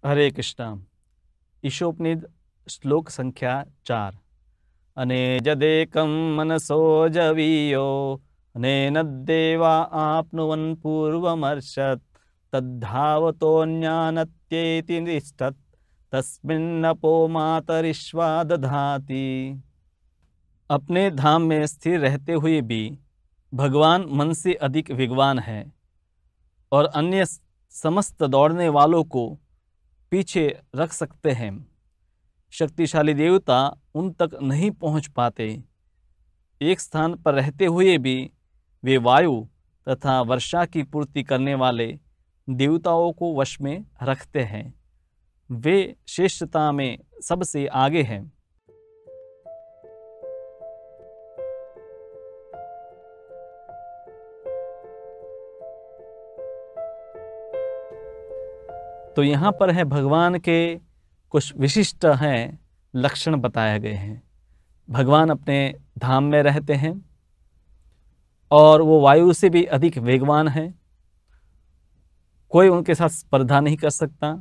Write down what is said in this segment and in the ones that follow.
हरे कृष्णा। ईशोपनिषद श्लोक संख्या 4। अनेजदेकं मनसो जवीयो अनेनद्देवा आप्नुवन् पूर्वमर्षत् तद्धावतोऽन्यानत्येति निष्ठत् तस्मिन्नपो मातरिश्वा दधाति। अपने धाम में स्थिर रहते हुए भी भगवान मन से अधिक विद्वान है और अन्य समस्त दौड़ने वालों को पीछे रख सकते हैं। शक्तिशाली देवता उन तक नहीं पहुंच पाते। एक स्थान पर रहते हुए भी वे वायु तथा वर्षा की पूर्ति करने वाले देवताओं को वश में रखते हैं। वे श्रेष्ठता में सबसे आगे हैं। तो यहाँ पर है भगवान के कुछ विशिष्ट हैं लक्षण बताए गए हैं। भगवान अपने धाम में रहते हैं और वो वायु से भी अधिक वेगवान है। कोई उनके साथ स्पर्धा नहीं कर सकता।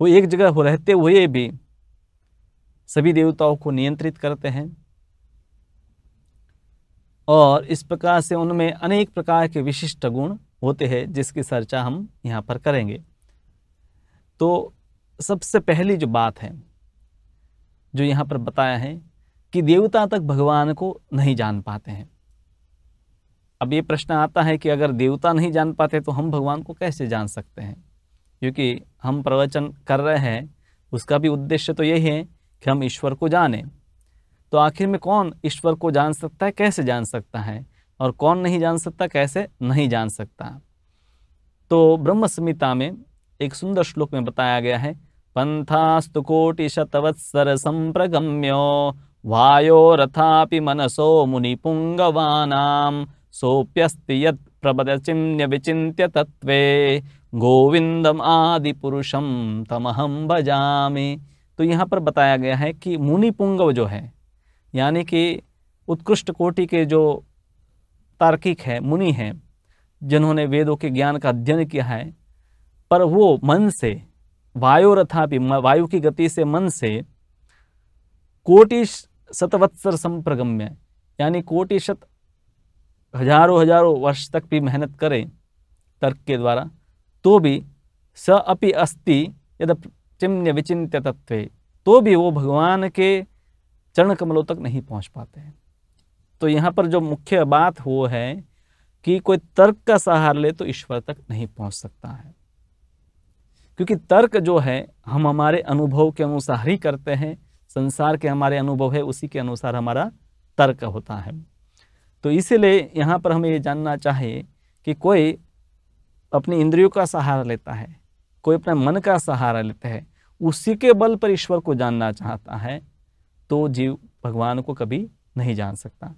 वो एक जगह रहते हुए भी सभी देवताओं को नियंत्रित करते हैं और इस प्रकार से उनमें अनेक प्रकार के विशिष्ट गुण होते हैं जिसकी चर्चा हम यहाँ पर करेंगे। तो सबसे पहली जो बात है जो यहाँ पर बताया है कि देवता तक भगवान को नहीं जान पाते हैं। अब ये प्रश्न आता है कि अगर देवता नहीं जान पाते तो हम भगवान को कैसे जान सकते हैं, क्योंकि हम प्रवचन कर रहे हैं उसका भी उद्देश्य तो यही है कि हम ईश्वर को जानें। तो आखिर में कौन ईश्वर को जान सकता है, कैसे जान सकता है, और कौन नहीं जान सकता, कैसे नहीं जान सकता। तो ब्रह्म संहिता में एक सुंदर श्लोक में बताया गया है, पंथास्तु कोटि शतवत्सर संप्रगम्यो वायोरथापि मनसो मुनिपुंगवानां सोप्यस्ति यत् प्रपदचिन्य विचिन्त्य तत्वे गोविंदम आदि पुरुषम तमहं भजामि। तो यहाँ पर बताया गया है कि मुनिपुंगव जो है, यानी कि उत्कृष्ट कोटि के जो तार्किक है, मुनि हैं, जिन्होंने वेदों के ज्ञान का अध्ययन किया है, पर वो मन से वायुरथापि वायु की गति से मन से कोटि शतवत्सर संप्रगम्य, यानी कोटि शत हजारों वर्ष तक भी मेहनत करें तर्क के द्वारा तो भी स अपि अस्ति यद चिन्य विचिन्त्य तत्वे, तो भी वो भगवान के चरण कमलों तक नहीं पहुंच पाते हैं। तो यहाँ पर जो मुख्य बात वो है कि कोई तर्क का सहारा ले तो ईश्वर तक नहीं पहुंच सकता है, क्योंकि तर्क जो है हम हमारे अनुभव के अनुसार ही करते हैं। संसार के हमारे अनुभव है उसी के अनुसार हमारा तर्क होता है। तो इसीलिए यहाँ पर हमें ये जानना चाहिए कि कोई अपनी इंद्रियों का सहारा लेता है, कोई अपने मन का सहारा लेता है, उसी के बल पर ईश्वर को जानना चाहता है, तो जीव भगवान को कभी नहीं जान सकता।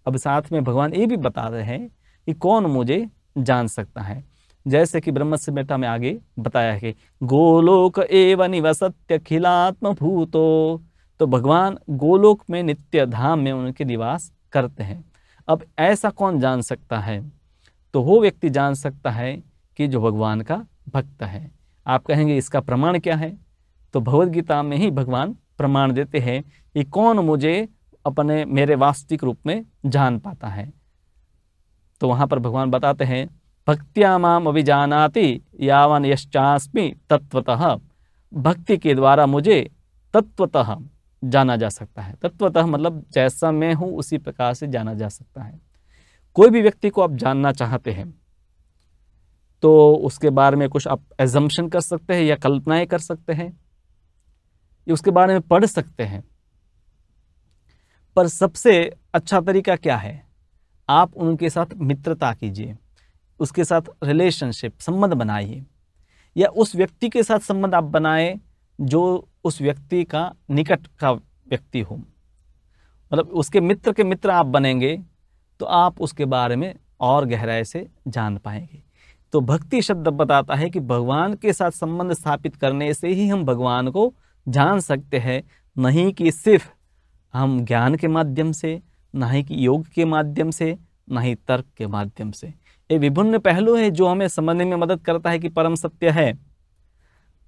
अब साथ में भगवान ये भी बता रहे हैं कि कौन मुझे जान सकता है, जैसे कि ब्रह्म संहिता में आगे बताया है कि गोलोक एव निवसत्यखिलात्म भूतो। तो भगवान गोलोक में नित्य धाम में उनके निवास करते हैं। अब ऐसा कौन जान सकता है, तो वो व्यक्ति जान सकता है कि जो भगवान का भक्त है। आप कहेंगे इसका प्रमाण क्या है, तो भगवद गीता में ही भगवान प्रमाण देते हैं कि कौन मुझे अपने मेरे वास्तविक रूप में जान पाता है। तो वहां पर भगवान बताते हैं, भक्त्या माम अभिजानाति यावन यश्चास्मि तत्वतः। भक्ति के द्वारा मुझे तत्वतः जाना जा सकता है। तत्वतः मतलब जैसा मैं हूं उसी प्रकार से जाना जा सकता है। कोई भी व्यक्ति को आप जानना चाहते हैं तो उसके बारे में कुछ आप एजम्पशन कर सकते हैं या कल्पनाएं कर सकते हैं, या उसके बारे में पढ़ सकते हैं, पर सबसे अच्छा तरीका क्या है, आप उनके साथ मित्रता कीजिए, उसके साथ रिलेशनशिप संबंध बनाइए, या उस व्यक्ति के साथ संबंध आप बनाएं जो उस व्यक्ति का निकट का व्यक्ति हो। मतलब उसके मित्र के मित्र आप बनेंगे तो आप उसके बारे में और गहराई से जान पाएंगे। तो भक्ति शब्द बताता है कि भगवान के साथ संबंध स्थापित करने से ही हम भगवान को जान सकते हैं, नहीं कि सिर्फ हम ज्ञान के माध्यम से, ना ही कि योग के माध्यम से, ना ही तर्क के माध्यम से। ये विभिन्न पहलू है जो हमें समझने में मदद करता है कि परम सत्य है,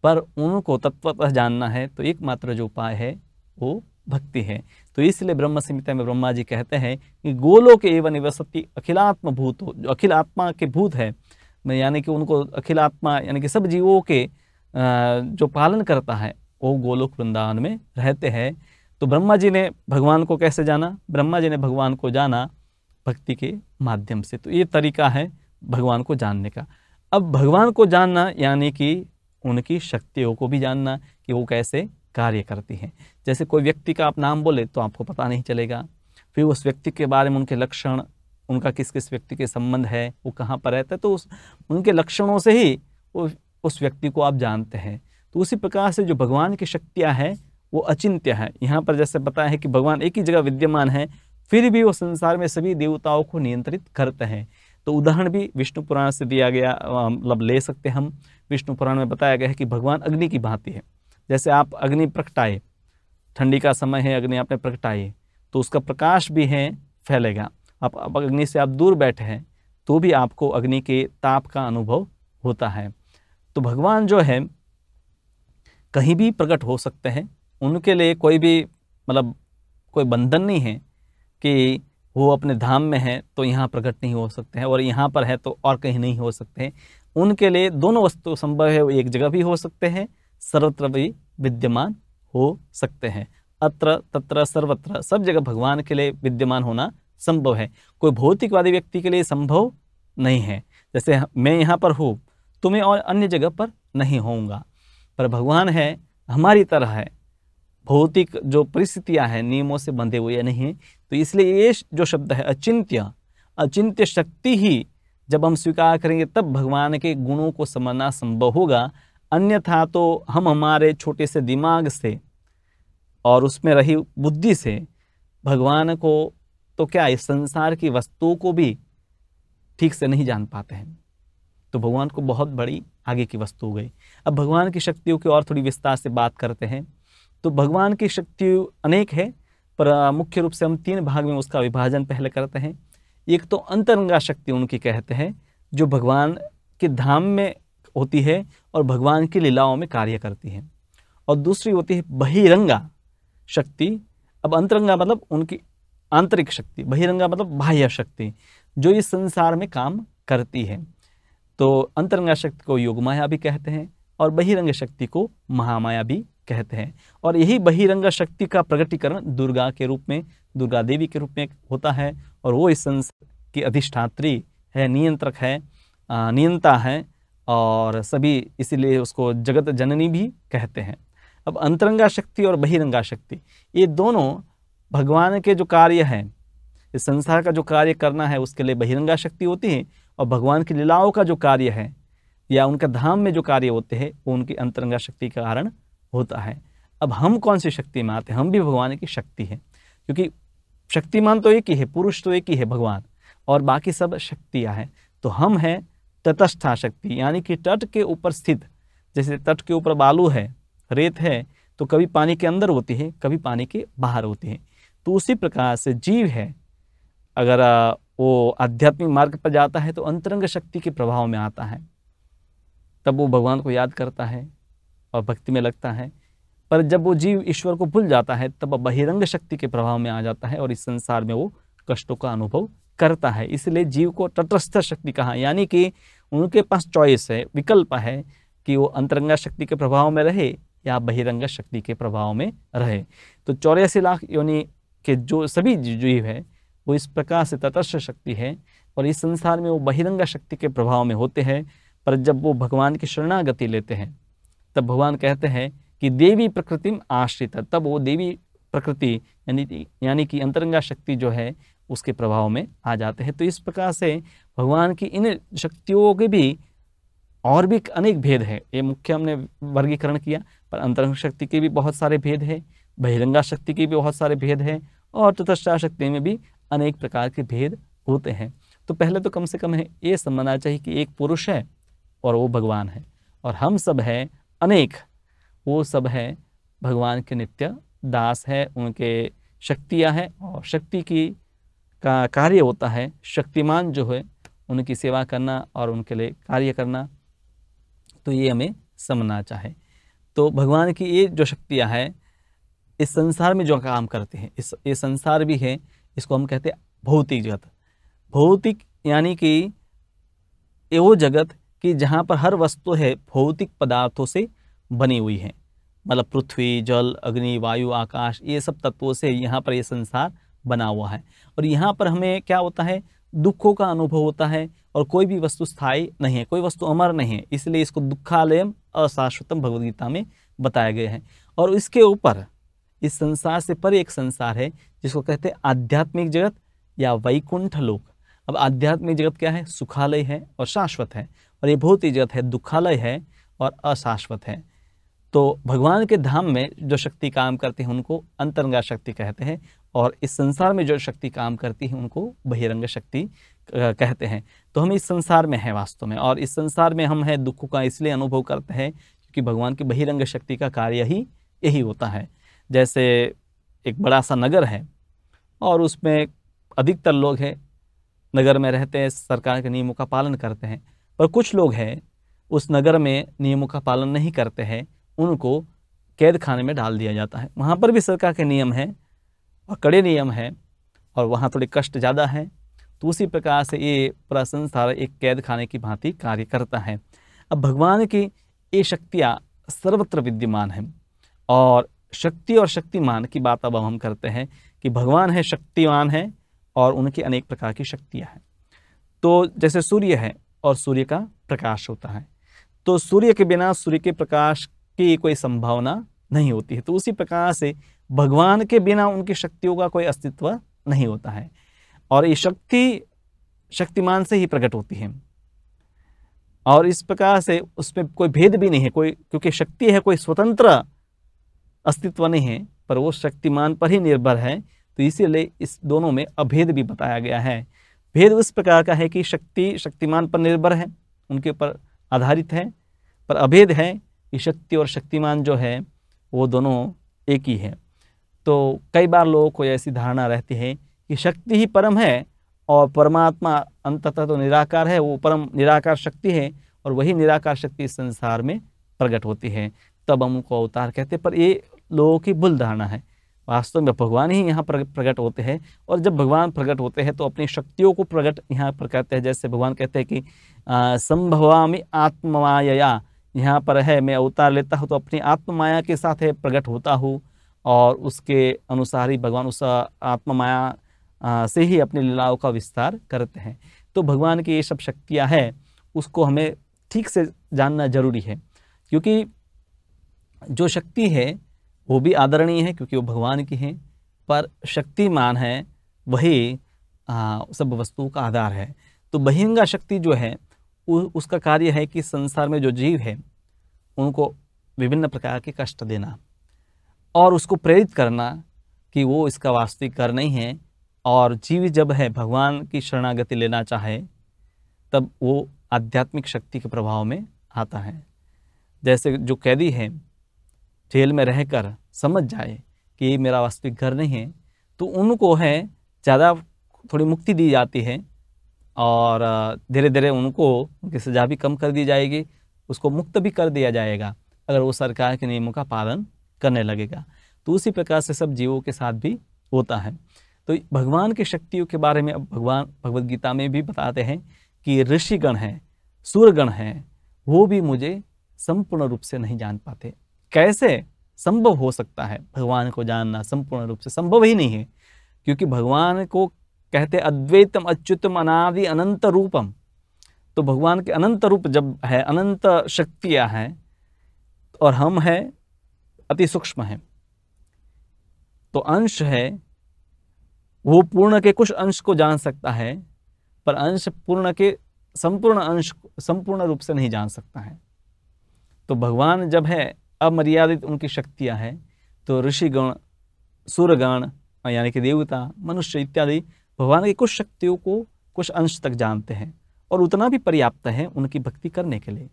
पर उनको तत्वतः जानना है तो एकमात्र जो उपाय है वो भक्ति है। तो इसलिए ब्रह्म संहिता में ब्रह्मा जी कहते हैं कि गोलोक एवं निवसति अखिलात्म भूत हो, जो अखिल आत्मा के भूत है, यानी कि उनको अखिल आत्मा यानी कि सब जीवों के जो पालन करता है वो गोलोक वृंदावन में रहते हैं। तो ब्रह्मा जी ने भगवान को कैसे जाना? ब्रह्मा जी ने भगवान को जाना भक्ति के माध्यम से। तो ये तरीका है भगवान को जानने का। अब भगवान को जानना यानी कि उनकी शक्तियों को भी जानना कि वो कैसे कार्य करती हैं। जैसे कोई व्यक्ति का आप नाम बोले तो आपको पता नहीं चलेगा, फिर उस व्यक्ति के बारे में उनके लक्षण, उनका किस किस व्यक्ति के संबंध है, वो कहाँ पर रहता है, तो उनके लक्षणों से ही उस व्यक्ति को आप जानते हैं। तो उसी प्रकार से जो भगवान की शक्तियाँ हैं वो अचिंत्य है। यहाँ पर जैसे बताया है कि भगवान एक ही जगह विद्यमान है, फिर भी वो संसार में सभी देवताओं को नियंत्रित करते हैं। तो उदाहरण भी विष्णु पुराण से दिया गया, मतलब ले सकते हम। विष्णु पुराण में बताया गया है कि भगवान अग्नि की भांति है। जैसे आप अग्नि प्रगटाए, ठंडी का समय है, अग्नि आपने प्रगटाई तो उसका प्रकाश भी है फैलेगा। आप अग्नि से आप दूर बैठे हैं तो भी आपको अग्नि के ताप का अनुभव होता है। तो भगवान जो है कहीं भी प्रकट हो सकते हैं, उनके लिए कोई भी मतलब कोई बंधन नहीं है कि वो अपने धाम में है तो यहाँ प्रकट नहीं हो सकते हैं और यहाँ पर है तो और कहीं नहीं हो सकते हैं। उनके लिए दोनों वस्तु संभव है, वो एक जगह भी हो सकते हैं, सर्वत्र भी विद्यमान हो सकते हैं। अत्र तत्र सर्वत्र सब जगह भगवान के लिए विद्यमान होना संभव है। कोई भौतिकवादी व्यक्ति के लिए संभव नहीं है। जैसे मैं यहाँ पर हूँ तो मैं और अन्य जगह पर नहीं होऊंगा, पर भगवान है हमारी तरह है, भौतिक जो परिस्थितियाँ हैं नियमों से बंधे हुए नहीं हैं। तो इसलिए ये जो शब्द है अचिंत्य शक्ति ही जब हम स्वीकार करेंगे तब भगवान के गुणों को समझना संभव होगा। अन्यथा तो हम हमारे छोटे से दिमाग से और उसमें रही बुद्धि से भगवान को तो क्या इस संसार की वस्तुओं को भी ठीक से नहीं जान पाते हैं। तो भगवान को बहुत बड़ी आगे की वस्तु हो गई। अब भगवान की शक्तियों की और थोड़ी विस्तार से बात करते हैं। तो भगवान की शक्ति अनेक है, पर मुख्य रूप से हम 3 भाग में उसका विभाजन पहले करते हैं। एक तो अंतरंगा शक्ति उनकी कहते हैं, जो भगवान के धाम में होती है और भगवान की लीलाओं में कार्य करती है। और दूसरी होती है बहिरंगा शक्ति। अब अंतरंगा मतलब उनकी आंतरिक शक्ति, बहिरंगा मतलब बाह्य शक्ति जो इस संसार में काम करती है। तो अंतरंगा शक्ति को योगमाया भी कहते हैं और बहिरंग शक्ति को महामाया भी कहते हैं। और यही बहिरंग शक्ति का प्रकटीकरण दुर्गा के रूप में, दुर्गा देवी के रूप में होता है। और वो इस संसार की अधिष्ठात्री है, नियंत्रक है, नियंता है और सभी, इसीलिए उसको जगत जननी भी कहते हैं। अब अंतरंगा शक्ति और बहिरंगा शक्ति ये दोनों भगवान के जो कार्य हैं, इस संसार का जो कार्य करना है उसके लिए बहिरंगा शक्ति होती है, और भगवान की लीलाओं का जो कार्य है या उनका धाम में जो कार्य होते हैं वो उनकी अंतरंगा शक्ति के कारण होता है। अब हम कौन सी शक्ति में आते हैं? हम भी भगवान की शक्ति है, क्योंकि शक्तिमान तो एक ही है, पुरुष तो एक ही है भगवान, और बाकी सब शक्तियाँ हैं। तो हम हैं तटस्था शक्ति, यानी कि तट के ऊपर स्थित। जैसे तट के ऊपर बालू है, रेत है, तो कभी पानी के अंदर होती है, कभी पानी के बाहर होती है। तो उसी प्रकार से जीव है, अगर वो आध्यात्मिक मार्ग पर जाता है तो अंतरंग शक्ति के प्रभाव में आता है, तब वो भगवान को याद करता है और भक्ति में लगता है। पर जब वो जीव ईश्वर को भूल जाता है तब वो बहिरंग शक्ति के प्रभाव में आ जाता है और इस संसार में वो कष्टों का अनुभव करता है। इसलिए जीव को तटस्थ शक्ति कहा, यानी कि उनके पास चॉइस है, विकल्प है कि वो अंतरंगा शक्ति के प्रभाव में रहे या बहिरंग शक्ति के प्रभाव में रहे। तो 84 लाख योनि के जो सभी जीव है वो इस प्रकार से तटस्थ शक्ति है और इस संसार में वो बहिरंग शक्ति के प्रभाव में होते हैं। पर जब वो भगवान की शरणागति लेते हैं तब भगवान कहते हैं कि देवी प्रकृतिम आश्रित, तब वो देवी प्रकृति यानी कि अंतरंगा शक्ति जो है उसके प्रभाव में आ जाते हैं। तो इस प्रकार से भगवान की इन शक्तियों के भी और भी अनेक भेद है। ये मुख्य हमने वर्गीकरण किया, पर अंतरंग शक्ति के भी बहुत सारे भेद है, बहिरंगा शक्ति के भी बहुत सारे भेद है, और तटस्थ शक्ति में भी अनेक प्रकार के भेद होते हैं। तो पहले तो कम से कम है ये समझना चाहिए कि एक पुरुष है और वो भगवान है, और हम सब है अनेक, वो सब है भगवान के नित्य दास है, उनके शक्तियाँ हैं और शक्ति की का कार्य होता है शक्तिमान जो है उनकी सेवा करना और उनके लिए कार्य करना। तो ये हमें समझना चाहिए। तो भगवान की ये जो शक्तियाँ हैं इस संसार में जो काम करते हैं, ये संसार भी है, इसको हम कहते हैं भौतिक जगत। भौतिक यानी कि वो जगत कि जहाँ पर हर वस्तु है भौतिक पदार्थों से बनी हुई है, मतलब पृथ्वी, जल, अग्नि, वायु, आकाश, ये सब तत्वों से यहाँ पर ये संसार बना हुआ है। और यहाँ पर हमें क्या होता है, दुखों का अनुभव होता है, और कोई भी वस्तु स्थायी नहीं है, कोई वस्तु अमर नहीं है, इसलिए इसको दुखालयम अशाश्वतम भगवद गीता में बताया गया है। और इसके ऊपर इस संसार से परे एक संसार है जिसको कहते हैं आध्यात्मिक जगत या वैकुंठ लोक। अब आध्यात्मिक जगत क्या है, सुखालय है और शाश्वत है, और ये भौतिक जगत है, दुखालय है और अशाश्वत है। तो भगवान के धाम में जो शक्ति काम करती है उनको अंतरंगा शक्ति कहते हैं, और इस संसार में जो शक्ति काम करती है उनको बहिरंग शक्ति कहते हैं। तो हम इस संसार में हैं वास्तव में, और इस संसार में हम हैं दुखों का इसलिए अनुभव करते हैं क्योंकि भगवान की बहिरंग शक्ति का कार्य ही यही होता है। जैसे एक बड़ा सा नगर है और उसमें अधिकतर लोग हैं, नगर में रहते हैं, सरकार के नियमों का पालन करते हैं, पर कुछ लोग हैं उस नगर में नियमों का पालन नहीं करते हैं, उनको कैद खाने में डाल दिया जाता है। वहाँ पर भी सरकार के नियम हैं और कड़े नियम हैं, और वहाँ थोड़े कष्ट ज़्यादा हैं। तो उसी प्रकार से ये पूरा संसार एक कैद खाने की भांति कार्य करता है। अब भगवान की ये शक्तियाँ सर्वत्र विद्यमान हैं, और शक्ति और शक्तिमान की बात अब हम करते हैं कि भगवान है, शक्तिमान है, और उनकी अनेक प्रकार की शक्तियाँ हैं। तो जैसे सूर्य है और सूर्य का प्रकाश होता है, तो सूर्य के बिना सूर्य के प्रकाश की कोई संभावना नहीं होती है। तो उसी प्रकार से भगवान के बिना उनकी शक्तियों का कोई अस्तित्व नहीं होता है, और ये शक्ति शक्तिमान से ही प्रकट होती है, और इस प्रकार से उसमें कोई भेद भी नहीं है, कोई, क्योंकि शक्ति है, कोई स्वतंत्र अस्तित्व नहीं है, पर वो शक्तिमान पर ही निर्भर है। तो इसीलिए इस दोनों में अभेद भी बताया गया है। भेद उस प्रकार का है कि शक्ति शक्तिमान पर निर्भर है, उनके ऊपर आधारित है, पर अभेद है कि शक्ति और शक्तिमान जो है वो दोनों एक ही है। तो कई बार लोगों को ऐसी धारणा रहती है कि शक्ति ही परम है और परमात्मा अंततः तो निराकार है, वो परम निराकार शक्ति है, और वही निराकार शक्ति इस संसार में प्रकट होती है, तब हम उनको अवतार कहते हैं। पर ये लोगों की भूल धारणा है। वास्तव में भगवान ही यहाँ प्रकट होते हैं, और जब भगवान प्रकट होते हैं तो अपनी शक्तियों को प्रकट यहाँ पर करते हैं। जैसे भगवान कहते हैं कि संभवामि आत्ममाया, यहाँ पर है मैं अवतार लेता हूँ तो अपनी आत्ममाया के साथ है प्रकट होता हूँ, और उसके अनुसार ही भगवान उस आत्ममाया से ही अपनी लीलाओं का विस्तार करते हैं। तो भगवान की ये सब शक्तियाँ हैं, उसको हमें ठीक से जानना जरूरी है, क्योंकि जो शक्ति है वो भी आदरणीय है क्योंकि वो भगवान की है, पर शक्तिमान है वही सब वस्तुओं का आधार है। तो बहिरंगा शक्ति जो है उसका कार्य है कि संसार में जो जीव है उनको विभिन्न प्रकार के कष्ट देना, और उसको प्रेरित करना कि वो इसका वास्तविक घर नहीं है, और जीव जब है भगवान की शरणागति लेना चाहे तब वो आध्यात्मिक शक्ति के प्रभाव में आता है। जैसे जो कैदी है जेल में रहकर समझ जाए कि ये मेरा वास्तविक घर नहीं है, तो उनको है ज़्यादा थोड़ी मुक्ति दी जाती है, और धीरे धीरे उनको उनकी सज़ा भी कम कर दी जाएगी, उसको मुक्त भी कर दिया जाएगा अगर वो सरकार के नियमों का पालन करने लगेगा। तो उसी प्रकार से सब जीवों के साथ भी होता है। तो भगवान की शक्तियों के बारे में अब भगवान भगवद गीता में भी बताते हैं कि ऋषिगण हैं, सूरगण हैं, वो भी मुझे संपूर्ण रूप से नहीं जान पाते। कैसे संभव हो सकता है भगवान को जानना? संपूर्ण रूप से संभव ही नहीं है, क्योंकि भगवान को कहते अद्वैतम अच्युतम अनादि अनंत रूपम। तो भगवान के अनंत रूप जब है, अनंत शक्तियां हैं, और हम हैं अति सूक्ष्म हैं, तो अंश है वो पूर्ण के कुछ अंश को जान सकता है, पर अंश पूर्ण के संपूर्ण अंश संपूर्ण रूप से नहीं जान सकता है। तो भगवान जब है अमर्यादित उनकी शक्तियां हैं, तो ऋषिगण, सूरगण यानी कि देवता, मनुष्य इत्यादि भगवान की कुछ शक्तियों को कुछ अंश तक जानते हैं, और उतना भी पर्याप्त है उनकी भक्ति करने के लिए।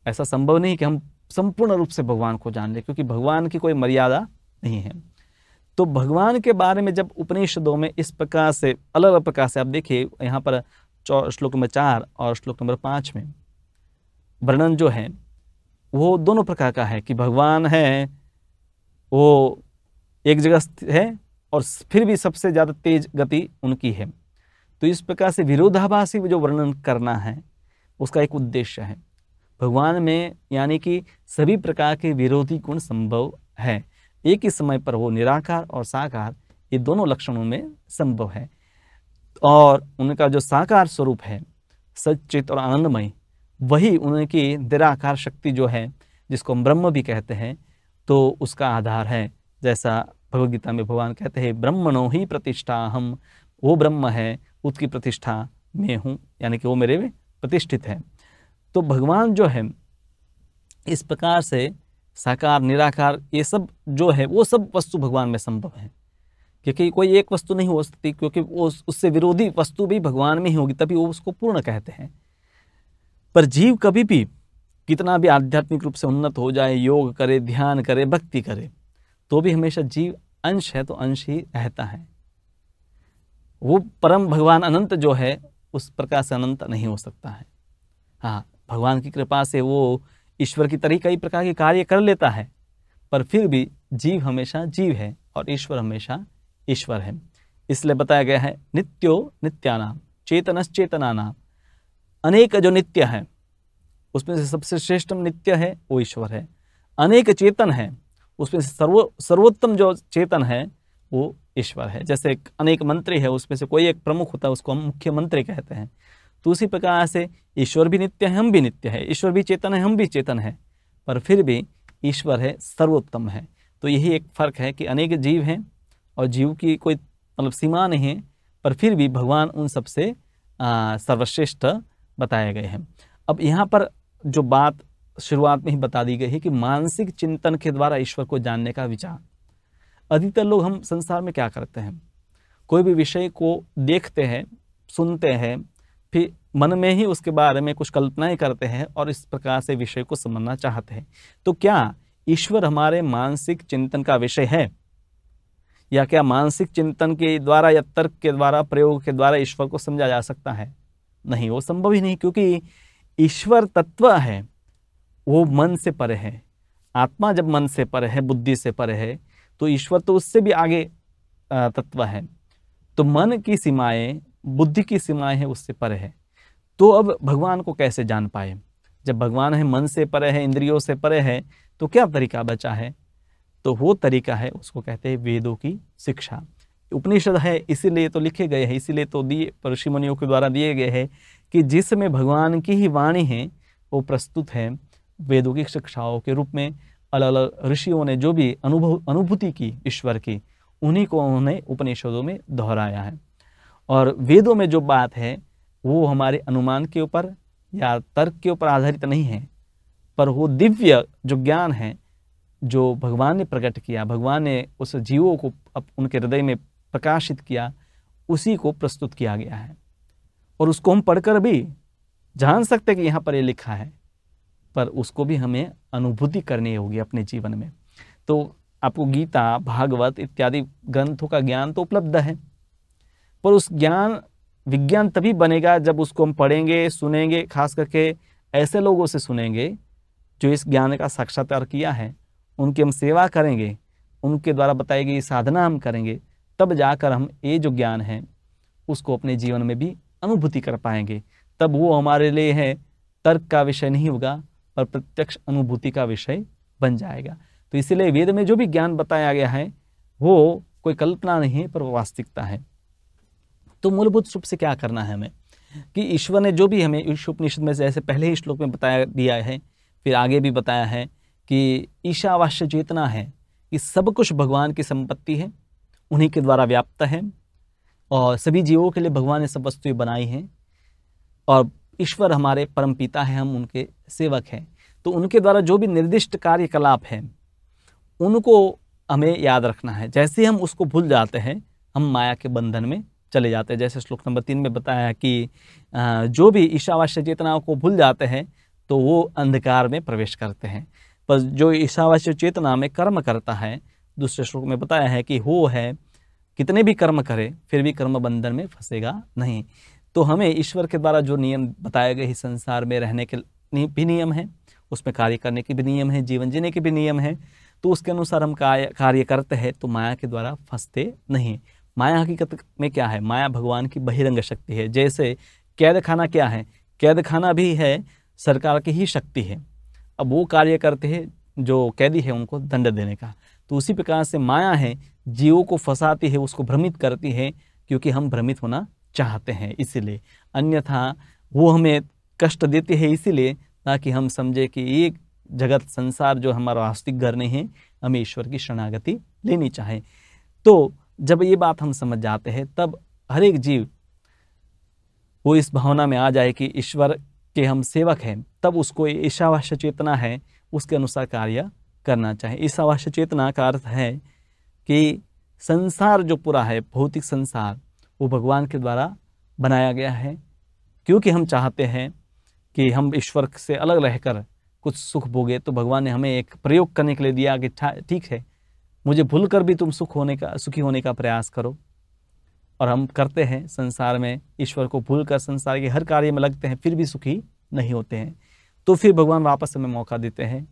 ऐसा संभव नहीं कि हम संपूर्ण रूप से भगवान को जान लें, क्योंकि भगवान की कोई मर्यादा नहीं है। तो भगवान के बारे में जब उपनिषदों में इस प्रकार से अलग अलग प्रकार से आप देखिए, यहाँ पर श्लोक नंबर 4 और श्लोक नंबर 5 में वर्णन जो है वो दोनों प्रकार का है कि भगवान है वो एक जगह स्थित है और फिर भी सबसे ज़्यादा तेज गति उनकी है। तो इस प्रकार से विरोधाभासी जो वर्णन करना है उसका एक उद्देश्य है। भगवान में यानी कि सभी प्रकार के विरोधी गुण संभव है, एक ही समय पर वो निराकार और साकार ये दोनों लक्षणों में संभव है। और उनका जो साकार स्वरूप है सच्चित और आनंदमय, वही उनकी निराकार शक्ति जो है जिसको हम ब्रह्म भी कहते हैं, तो उसका आधार है। जैसा भगवद गीता में भगवान कहते हैं ब्रह्मणो ही प्रतिष्ठा, हम वो ब्रह्म है उसकी प्रतिष्ठा में हूँ, यानी कि वो मेरे में प्रतिष्ठित है। तो भगवान जो है इस प्रकार से साकार निराकार ये सब जो है वो सब वस्तु भगवान में संभव है, क्योंकि कोई एक वस्तु नहीं हो सकती, क्योंकि वो उससे विरोधी वस्तु भी भगवान में ही होगी, तभी वो उसको पूर्ण कहते हैं। पर जीव कभी भी कितना भी आध्यात्मिक रूप से उन्नत हो जाए, योग करे, ध्यान करे, भक्ति करे, तो भी हमेशा जीव अंश है तो अंश ही रहता है। वो परम भगवान अनंत जो है उस प्रकार से अनंत नहीं हो सकता है। हाँ, भगवान की कृपा से वो ईश्वर की तरह कई प्रकार के कार्य कर लेता है, पर फिर भी जीव हमेशा जीव है और ईश्वर हमेशा ईश्वर है। इसलिए बताया गया है नित्यो नित्यानाम चेतनश्चेतनानाम, अनेक जो नित्य है उसमें से सबसे श्रेष्ठ नित्य है वो ईश्वर है। अनेक चेतन है उसमें से सर्वोत्तम जो चेतन है वो ईश्वर है। जैसे अनेक मंत्री है उसमें से कोई एक प्रमुख होता है, उसको हम मुख्य मंत्री कहते हैं। तो उसी प्रकार से ईश्वर भी नित्य है, हम भी नित्य है, ईश्वर भी चेतन है, हम भी चेतन है, पर फिर भी ईश्वर है सर्वोत्तम है। तो यही एक फर्क है कि अनेक जीव हैं और जीव की कोई मतलब सीमा नहीं है, पर फिर भी भगवान उन सबसे सर्वश्रेष्ठ बताए गए हैं। अब यहाँ पर जो बात शुरुआत में ही बता दी गई है कि मानसिक चिंतन के द्वारा ईश्वर को जानने का विचार। अधिकतर लोग हम संसार में क्या करते हैं, कोई भी विषय को देखते हैं, सुनते हैं, फिर मन में ही उसके बारे में कुछ कल्पनाएं करते हैं और इस प्रकार से विषय को समझना चाहते हैं। तो क्या ईश्वर हमारे मानसिक चिंतन का विषय है, या क्या मानसिक चिंतन के द्वारा या तर्क के द्वारा प्रयोग के द्वारा ईश्वर को समझा जा सकता है? नहीं, वो संभव ही नहीं, क्योंकि ईश्वर तत्व है वो मन से परे है। आत्मा जब मन से परे है, बुद्धि से परे है, तो ईश्वर तो उससे भी आगे तत्व है। तो मन की सीमाएं, बुद्धि की सीमाएं है उससे परे है। तो अब भगवान को कैसे जान पाए? जब भगवान है मन से परे है, इंद्रियों से परे है, तो क्या तरीका बचा है? तो वो तरीका है, उसको कहते हैं वेदों की शिक्षा। उपनिषद है इसीलिए तो लिखे गए हैं, इसीलिए तो दिए ऋषि मुनियों के द्वारा दिए गए हैं कि जिसमें भगवान की ही वाणी है वो प्रस्तुत है वेदों की शिक्षाओं के रूप में। अलग अलग ऋषियों ने जो भी अनुभूति की ईश्वर की, उन्हीं को उन्होंने उपनिषदों में दोहराया है। और वेदों में जो बात है वो हमारे अनुमान के ऊपर या तर्क के ऊपर आधारित नहीं है, पर वो दिव्य जो ज्ञान है जो भगवान ने प्रकट किया, भगवान ने उस जीवों को उनके हृदय में प्रकाशित किया, उसी को प्रस्तुत किया गया है। और उसको हम पढ़कर भी जान सकते कि यहाँ पर ये लिखा है, पर उसको भी हमें अनुभूति करनी होगी अपने जीवन में। तो आपको गीता, भागवत इत्यादि ग्रंथों का ज्ञान तो उपलब्ध है, पर उस ज्ञान विज्ञान तभी बनेगा जब उसको हम पढ़ेंगे, सुनेंगे, खास करके ऐसे लोगों से सुनेंगे जो इस ज्ञान का साक्षात्कार किया है, उनकी हम सेवा करेंगे, उनके द्वारा बताई गई साधना हम करेंगे, तब जाकर हम ये जो ज्ञान है उसको अपने जीवन में भी अनुभूति कर पाएंगे। तब वो हमारे लिए है तर्क का विषय नहीं होगा, पर प्रत्यक्ष अनुभूति का विषय बन जाएगा। तो इसीलिए वेद में जो भी ज्ञान बताया गया है वो कोई कल्पना नहीं है, पर वो वास्तविकता है। तो मूलभूत रूप से क्या करना है हमें कि ईश्वर ने जो भी हमें उपनिषद में जैसे पहले ही श्लोक में बताया दिया है, फिर आगे भी बताया है कि ईशावास्य चेतना है कि सब कुछ भगवान की संपत्ति है, उन्हीं के द्वारा व्याप्त है और सभी जीवों के लिए भगवान ने सब वस्तुएं बनाई हैं और ईश्वर हमारे परम पिता है, हम उनके सेवक हैं। तो उनके द्वारा जो भी निर्दिष्ट कार्यकलाप है उनको हमें याद रखना है। जैसे हम उसको भूल जाते हैं हम माया के बंधन में चले जाते हैं। जैसे श्लोक नंबर 3 में बताया है कि जो भी ईशावास्य चेतनाओं को भूल जाते हैं तो वो अंधकार में प्रवेश करते हैं, पर जो ईशावास्य चेतना में कर्म करता है, दूसरे श्लोक में बताया है कि वो है कितने भी कर्म करे फिर भी कर्म बंधन में फंसेगा नहीं। तो हमें ईश्वर के द्वारा जो नियम बताए गए इस संसार में रहने के भी नियम हैं, उसमें कार्य करने के भी नियम हैं, जीवन जीने के भी नियम हैं। तो उसके अनुसार हम कार्य करते हैं तो माया के द्वारा फंसते नहीं। माया हकीकत में क्या है? माया भगवान की बहिरंग शक्ति है। जैसे कैद खाना क्या है? कैद खाना भी है सरकार की ही शक्ति है। अब वो कार्य करते हैं जो कैदी है उनको दंड देने का। तो उसी प्रकार से माया है, जीवों को फंसाती है, उसको भ्रमित करती है, क्योंकि हम भ्रमित होना चाहते हैं इसीलिए। अन्यथा वो हमें कष्ट देती है इसीलिए ताकि हम समझे कि ये जगत संसार जो हमारा वास्तविक घर नहीं है, हमें ईश्वर की शरणागति लेनी चाहे। तो जब ये बात हम समझ जाते हैं तब हर एक जीव वो इस भावना में आ जाए कि ईश्वर के हम सेवक हैं, तब उसको ईशावास्य चेतना है उसके अनुसार कार्य करना चाहे। ईशावास्य चेतना का अर्थ है कि संसार जो पूरा है, भौतिक संसार, वो भगवान के द्वारा बनाया गया है। क्योंकि हम चाहते हैं कि हम ईश्वर से अलग रहकर कुछ सुख भोगे, तो भगवान ने हमें एक प्रयोग करने के लिए दिया कि ठीक है, मुझे भूलकर भी तुम सुखी होने का प्रयास करो। और हम करते हैं संसार में, ईश्वर को भूलकर संसार के हर कार्य में लगते हैं, फिर भी सुखी नहीं होते हैं। तो फिर भगवान वापस हमें मौका देते हैं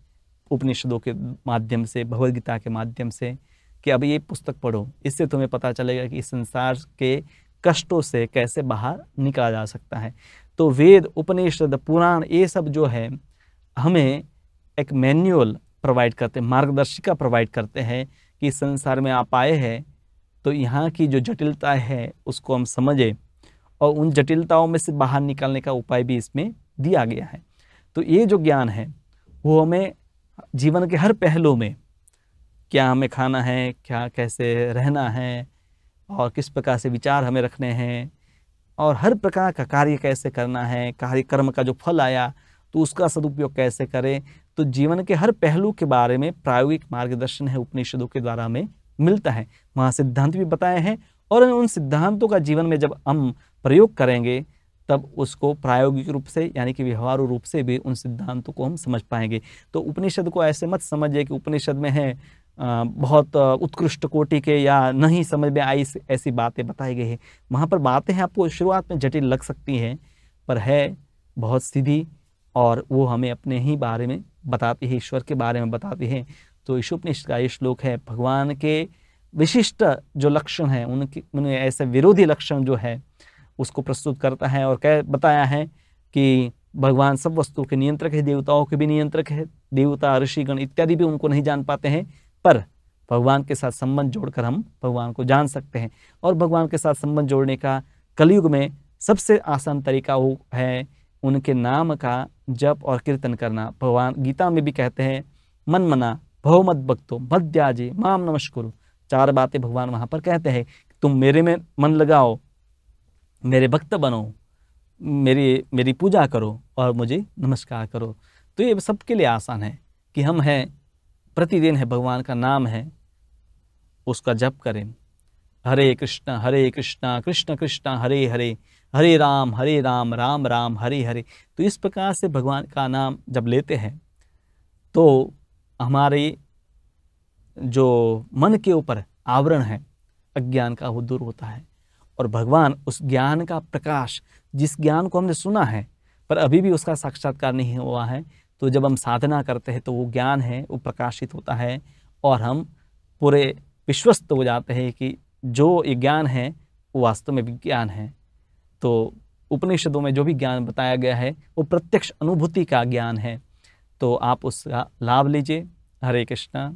उपनिषदों के माध्यम से, भगवद गीता के माध्यम से, कि अब ये पुस्तक पढ़ो, इससे तुम्हें पता चलेगा कि इस संसार के कष्टों से कैसे बाहर निकला जा सकता है। तो वेद, उपनिषद, पुराण, ये सब जो है हमें एक मैन्युअल प्रोवाइड करते हैं, मार्गदर्शिका प्रोवाइड करते हैं कि संसार में आप आए हैं तो यहाँ की जो जटिलता है उसको हम समझें, और उन जटिलताओं में से बाहर निकलने का उपाय भी इसमें दिया गया है। तो ये जो ज्ञान है वो हमें जीवन के हर पहलू में, क्या हमें खाना है, क्या कैसे रहना है, और किस प्रकार से विचार हमें रखने हैं, और हर प्रकार का कार्य कैसे करना है, कर्म का जो फल आया तो उसका सदुपयोग कैसे करें। तो जीवन के हर पहलू के बारे में प्रायोगिक मार्गदर्शन है उपनिषदों के द्वारा हमें मिलता है। वहाँ सिद्धांत भी बताए हैं, और उन सिद्धांतों का जीवन में जब हम प्रयोग करेंगे तब उसको प्रायोगिक रूप से, यानी कि व्यवहारू रूप से भी उन सिद्धांतों को हम समझ पाएंगे। तो उपनिषद को ऐसे मत समझिए कि उपनिषद में है बहुत उत्कृष्ट कोटि के या नहीं समझ में आई ऐसी बातें बताई गई है। वहाँ पर बातें हैं आपको शुरुआत में जटिल लग सकती हैं, पर है बहुत सीधी, और वो हमें अपने ही बारे में बताती है, ईश्वर के बारे में बताती है। तो ईशोपनिषद का ये श्लोक है, भगवान के विशिष्ट जो लक्षण हैं उन्हें ऐसे विरोधी लक्षण जो है उसको प्रस्तुत करता है, और कह बताया है कि भगवान सब वस्तुओं के नियंत्रक है, देवताओं के भी नियंत्रक है, देवता, ऋषिगण इत्यादि भी उनको नहीं जान पाते हैं, पर भगवान के साथ संबंध जोड़कर हम भगवान को जान सकते हैं। और भगवान के साथ संबंध जोड़ने का कलयुग में सबसे आसान तरीका वो है उनके नाम का जप और कीर्तन करना। भगवान गीता में भी कहते हैं, मन मना भव मद भक्तो मध्याजे माम नमस्कुरु। 4 बातें भगवान वहाँ पर कहते हैं, तुम मेरे में मन लगाओ, मेरे भक्त बनो, मेरी पूजा करो और मुझे नमस्कार करो। तो ये सबके लिए आसान है कि हम हैं, प्रतिदिन है भगवान का नाम है, उसका जप करें। हरे कृष्णा कृष्ण कृष्ण हरे हरे, हरे राम राम राम हरे हरे। तो इस प्रकार से भगवान का नाम जब लेते हैं तो हमारे जो मन के ऊपर आवरण है अज्ञान का, वो दूर होता है, और भगवान उस ज्ञान का प्रकाश, जिस ज्ञान को हमने सुना है पर अभी भी उसका साक्षात्कार नहीं हुआ है, तो जब हम साधना करते हैं तो वो ज्ञान है वो प्रकाशित होता है, और हम पूरे विश्वस्त हो जाते हैं कि जो ये ज्ञान है वो वास्तव में विज्ञान है। तो उपनिषदों में जो भी ज्ञान बताया गया है वो प्रत्यक्ष अनुभूति का ज्ञान है। तो आप उसका लाभ लीजिए। हरे कृष्णा।